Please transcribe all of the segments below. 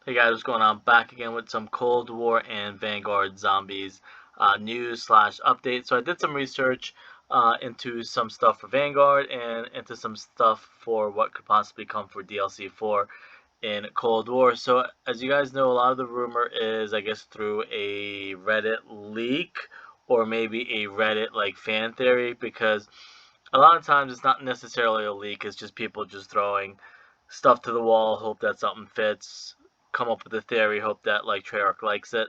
Hey guys, what's going on? Back again with some Cold War and Vanguard Zombies news slash update. So I did some research into some stuff for Vanguard and into some stuff for what could possibly come for DLC 4 in Cold War. So as you guys know, a lot of the rumor is, I guess, through a Reddit leak or maybe a Reddit like fan theory, because a lot of times it's not necessarily a leak. It's just people just throwing stuff to the wall, hope that something fits, come up with a theory, hope that like Treyarch likes it.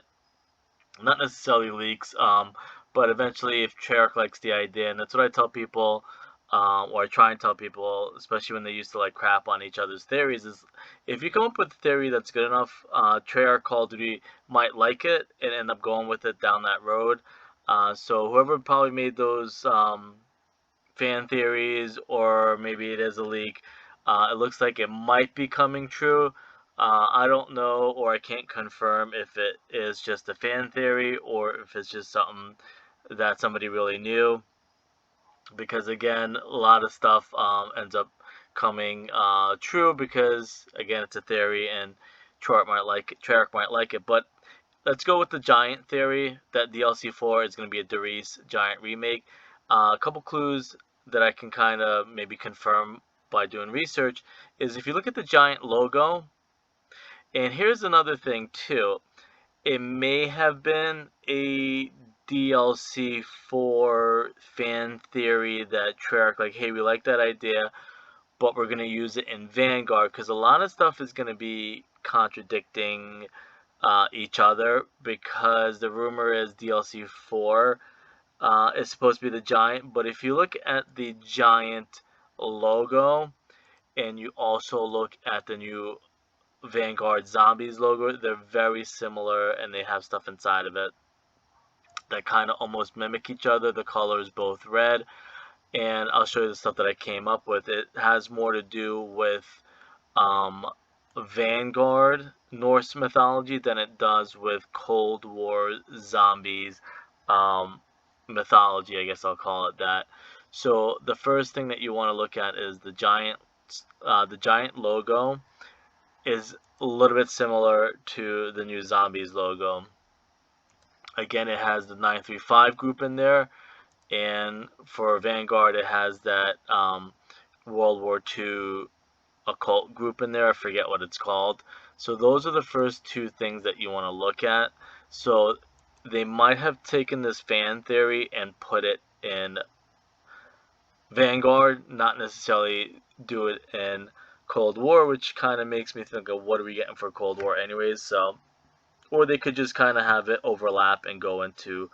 Not necessarily leaks, but eventually if Treyarch likes the idea, and that's what I tell people, or I try and tell people, especially when they used to like crap on each other's theories, is if you come up with a theory that's good enough, Treyarch Call of Duty might like it and end up going with it down that road. So whoever probably made those fan theories, or maybe it is a leak. It looks like it might be coming true. I don't know, or I can't confirm if it is just a fan theory or if it's just something that somebody really knew. Because again, a lot of stuff ends up coming true because again, it's a theory and Treyarch might like it. But let's go with the Giant theory that DLC 4 is going to be a Darius Giant remake. A couple clues that I can kind of maybe confirm by doing research is if you look at the Giant logo, and here's another thing too, it may have been a DLC 4 fan theory that Treyarch like, hey, we like that idea, but we're going to use it in Vanguard because a lot of stuff is going to be contradicting each other, because the rumor is DLC 4 is supposed to be the Giant, but if you look at the Giant logo and you also look at the new Vanguard Zombies logo, they're very similar and they have stuff inside of it that kind of almost mimic each other. The color is both red, and I'll show you the stuff that I came up with. It has more to do with um, Vanguard Norse mythology than it does with Cold War zombies um, mythology. I guess I'll call it that. So the first thing that you want to look at is the giant. The giant logo is a little bit similar to the new zombies logo. Again, it has the 935 group in there, and for Vanguard, it has that World War II occult group in there. I forget what it's called. So those are the first two things that you want to look at. So they might have taken this fan theory and put it in Vanguard, not necessarily do it in Cold War, which kind of makes me think of what are we getting for Cold War anyways. So, or they could just kind of have it overlap and go into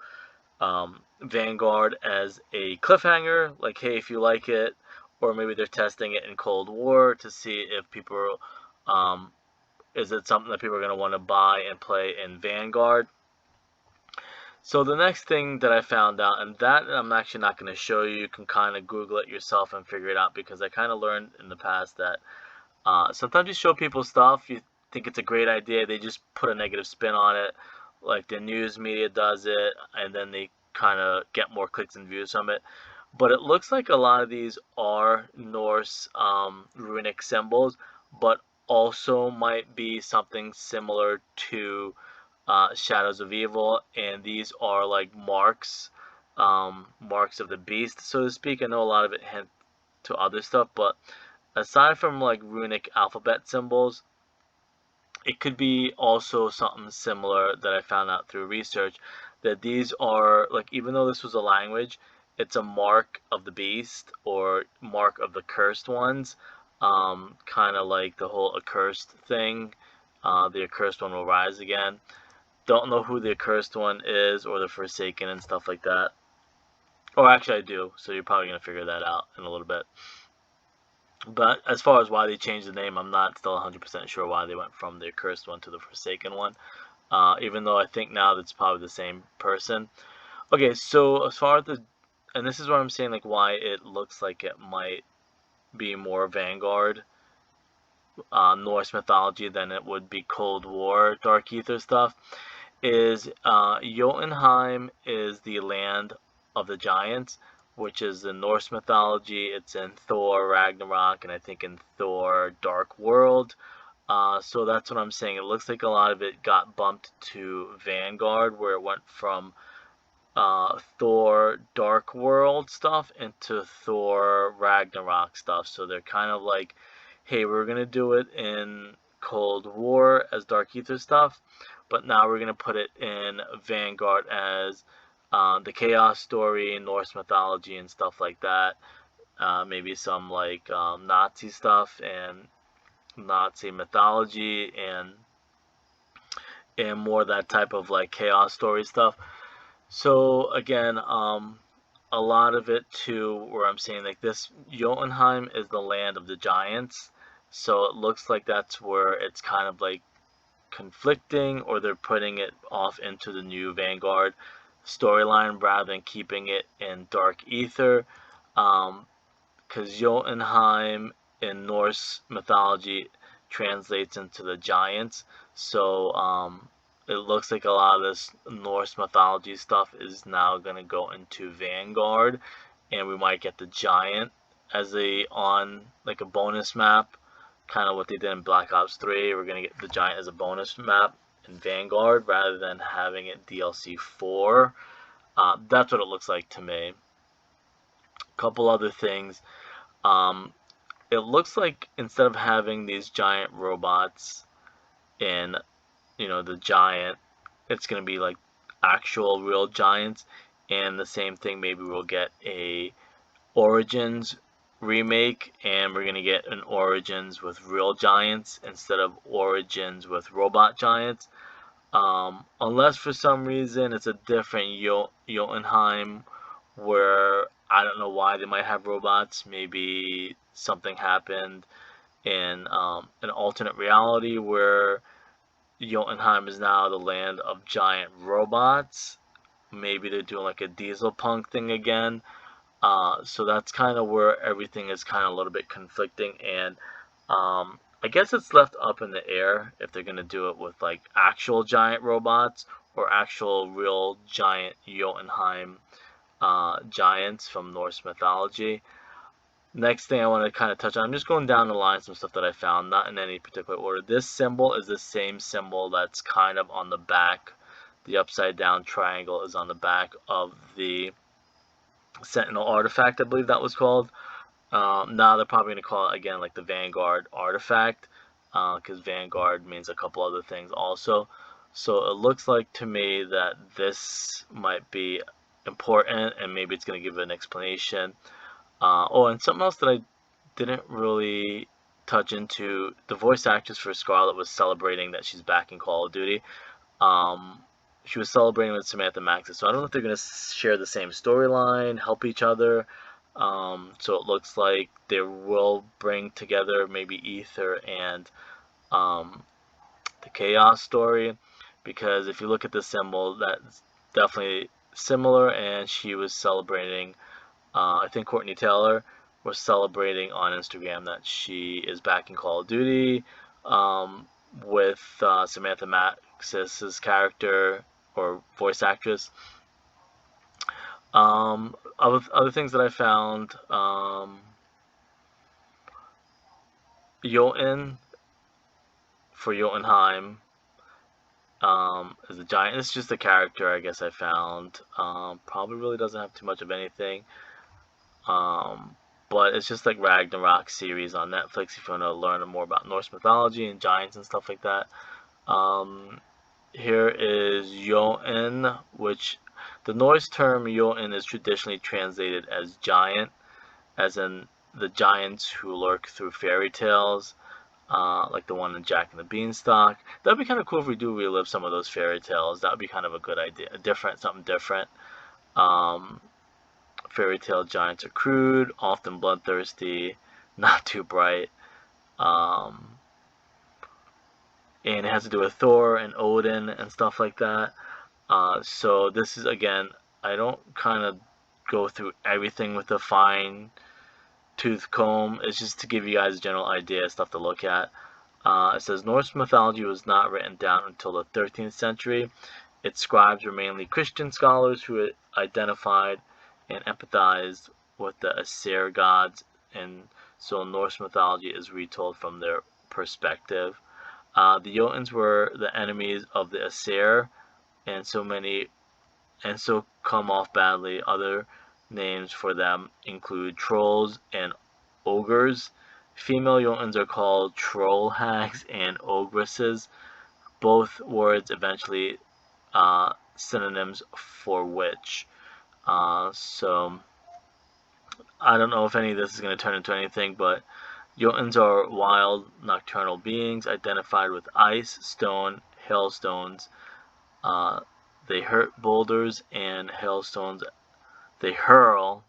Vanguard as a cliffhanger, like, hey, if you like it, or maybe they're testing it in Cold War to see if people, is it something that people are going to want to buy and play in Vanguard. So the next thing that I found out, and that I'm actually not going to show you, you can kind of Google it yourself and figure it out, because I kind of learned in the past that sometimes you show people stuff, you think it's a great idea, they just put a negative spin on it, like the news media does it, and then they kind of get more clicks and views from it. But it looks like a lot of these are Norse runic symbols, but also might be something similar to Shadows of Evil, and these are like marks of the beast, so to speak. I know a lot of it hint to other stuff, but aside from like runic alphabet symbols, it could be also something similar that I found out through research, that these are like, even though this was a language, it's a mark of the beast or mark of the cursed ones, kind of like the whole accursed thing. The accursed one will rise again. Don't know who the accursed one is or the Forsaken and stuff like that. Or actually, I do, so you're probably going to figure that out in a little bit. But as far as why they changed the name, I'm not still 100% sure why they went from the accursed one to the Forsaken one. Even though I think now that's probably the same person. Okay, so as far as the, and this is what I'm saying, like why it looks like it might be more Vanguard, Norse mythology than it would be Cold War, Dark Aether stuff, is Jotunheim is the land of the giants, which is in Norse mythology. It's in Thor Ragnarok, and I think in Thor Dark World. So that's what I'm saying. It looks like a lot of it got bumped to Vanguard, where it went from Thor Dark World stuff into Thor Ragnarok stuff. So they're kind of like, hey, we're gonna do it in Cold War as Dark Aether stuff, but now we're gonna put it in Vanguard as the Chaos story, Norse mythology, and stuff like that. Maybe some like Nazi stuff and Nazi mythology and more that type of like chaos story stuff. So again, a lot of it too, where I'm saying like this, Jotunheim is the land of the giants, so it looks like that's where it's kind of like conflicting, or they're putting it off into the new Vanguard storyline rather than keeping it in Dark Aether. Because Jotunheim in Norse mythology translates into the giants. So it looks like a lot of this Norse mythology stuff is now going to go into Vanguard, and we might get the giant as on like a bonus map, kind of what they did in Black Ops 3. We're going to get the giant as a bonus map in Vanguard rather than having it DLC 4. That's what it looks like to me. A couple other things. It looks like instead of having these giant robots in, the giant, it's going to be like actual real giants. And the same thing, maybe we'll get a Origins remake, and we're going to get an Origins with real giants instead of Origins with robot giants. Unless for some reason it's a different Jotunheim, where I don't know why they might have robots. Maybe something happened in an alternate reality where Jotunheim is now the land of giant robots. Maybe they're doing like a diesel punk thing again. So that's kind of where everything is kind of a little bit conflicting, and I guess it's left up in the air if they're gonna do it with like actual giant robots or actual real giant Jotunheim giants from Norse mythology. Next thing I want to kind of touch on, I'm just going down the line some stuff that I found, not in any particular order. This symbol is the same symbol that's kind of on the back. The upside down triangle is on the back of the Sentinel artifact, I believe that was called. Now they're probably going to call it again like the Vanguard artifact, because Vanguard means a couple other things also. So it looks like to me that this might be important, and maybe it's going to give an explanation. And something else that I didn't really touch into, the voice actress for Scarlet was celebrating that she's back in Call of Duty. She was celebrating with Samantha Maxis, so I don't know if they're going to share the same storyline, help each other. So it looks like they will bring together maybe Aether and the Chaos story, because if you look at the symbol, that's definitely similar, and she was celebrating, I think Courtney Taylor was celebrating on Instagram that she is back in Call of Duty with Samantha Maxis' character or voice actress. Other things that I found, Jotun for Jotunheim is a giant. It's just a character, I guess I found. Probably really doesn't have too much of anything. But it's just like Ragnarok series on Netflix if you want to learn more about Norse mythology and giants and stuff like that. Here is Jotun, which the Norse term Jotun is traditionally translated as giant, as in the giants who lurk through fairy tales, like the one in Jack and the Beanstalk. That'd be kind of cool if we do relive some of those fairy tales. That would be kind of a good idea, something different. Fairy tale giants are crude, often bloodthirsty, not too bright. And it has to do with Thor and Odin and stuff like that. So this is, again, I don't kind of go through everything with a fine tooth comb. It's just to give you guys a general idea, stuff to look at. It says Norse mythology was not written down until the 13th century. Its scribes were mainly Christian scholars who identified and empathized with the Aether gods, and so Norse mythology is retold from their perspective. The Jotuns were the enemies of the Aesir, and so come off badly. Other names for them include trolls and ogres. Female Jotuns are called troll hags and ogresses, both words eventually synonyms for witch. So I don't know if any of this is going to turn into anything, but Jotuns are wild, nocturnal beings identified with ice, stone, hailstones. They hurt boulders and hailstones. They hurl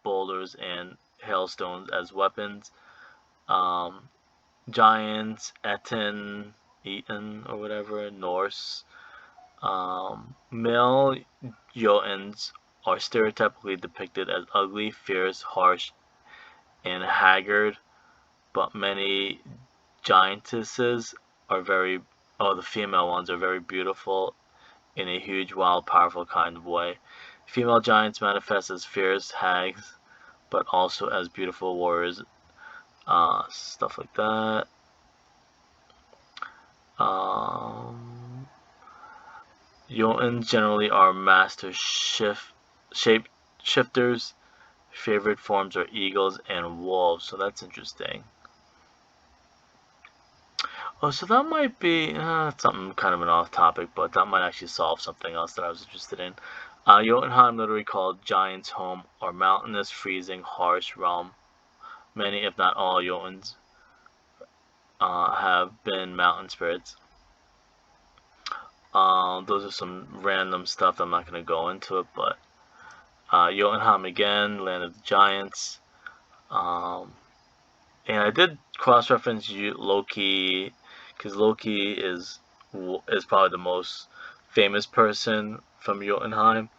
boulders and hailstones as weapons. Giants, Eton or whatever, Norse. Male Jotuns are stereotypically depicted as ugly, fierce, harsh, and haggard, but many giantesses are the female ones are very beautiful in a huge, wild, powerful kind of way. Female giants manifest as fierce hags, but also as beautiful warriors, stuff like that. Jotuns generally are master shapeshifters. Favorite forms are eagles and wolves, so that's interesting. Oh, so that might be something kind of an off topic, but that might actually solve something else that I was interested in. Jotunheim, literally called Giant's Home, or mountainous, freezing, harsh realm. Many, if not all, Jotuns have been mountain spirits. Those are some random stuff. I'm not going to go into it, but Jotunheim again, land of the giants. And I did cross-reference Loki, because Loki is probably the most famous person from Jotunheim.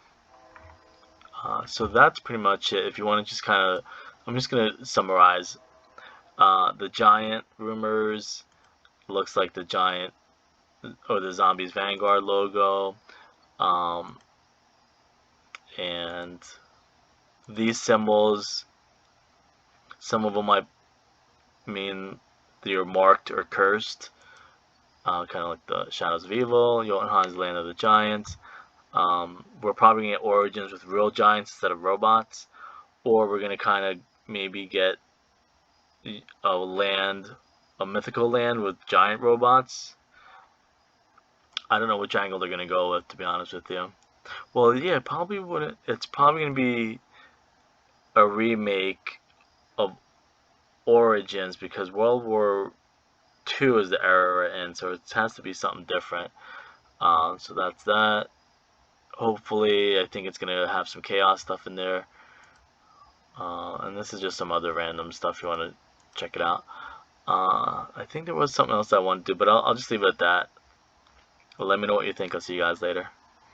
So that's pretty much it. If you want to just kind of, I'm just going to summarize. The giant rumors looks like the giant or the Zombies Vanguard logo. And these symbols, some of them might mean that you're marked or cursed, kind of like the Shadows of Evil, Jotunheim's Land of the Giants. We're probably going to get origins with real giants instead of robots, or we're going to kind of maybe get a mythical land with giant robots. I don't know which angle they're going to go with, to be honest with you. Well, yeah, it's probably going to be a remake of Origins, because World War II is the era we're in, so it has to be something different. So that's that. Hopefully, I think it's going to have some chaos stuff in there. And this is just some other random stuff if you want to check it out. I think there was something else I wanted to do, but I'll just leave it at that. Well, let me know what you think. I'll see you guys later.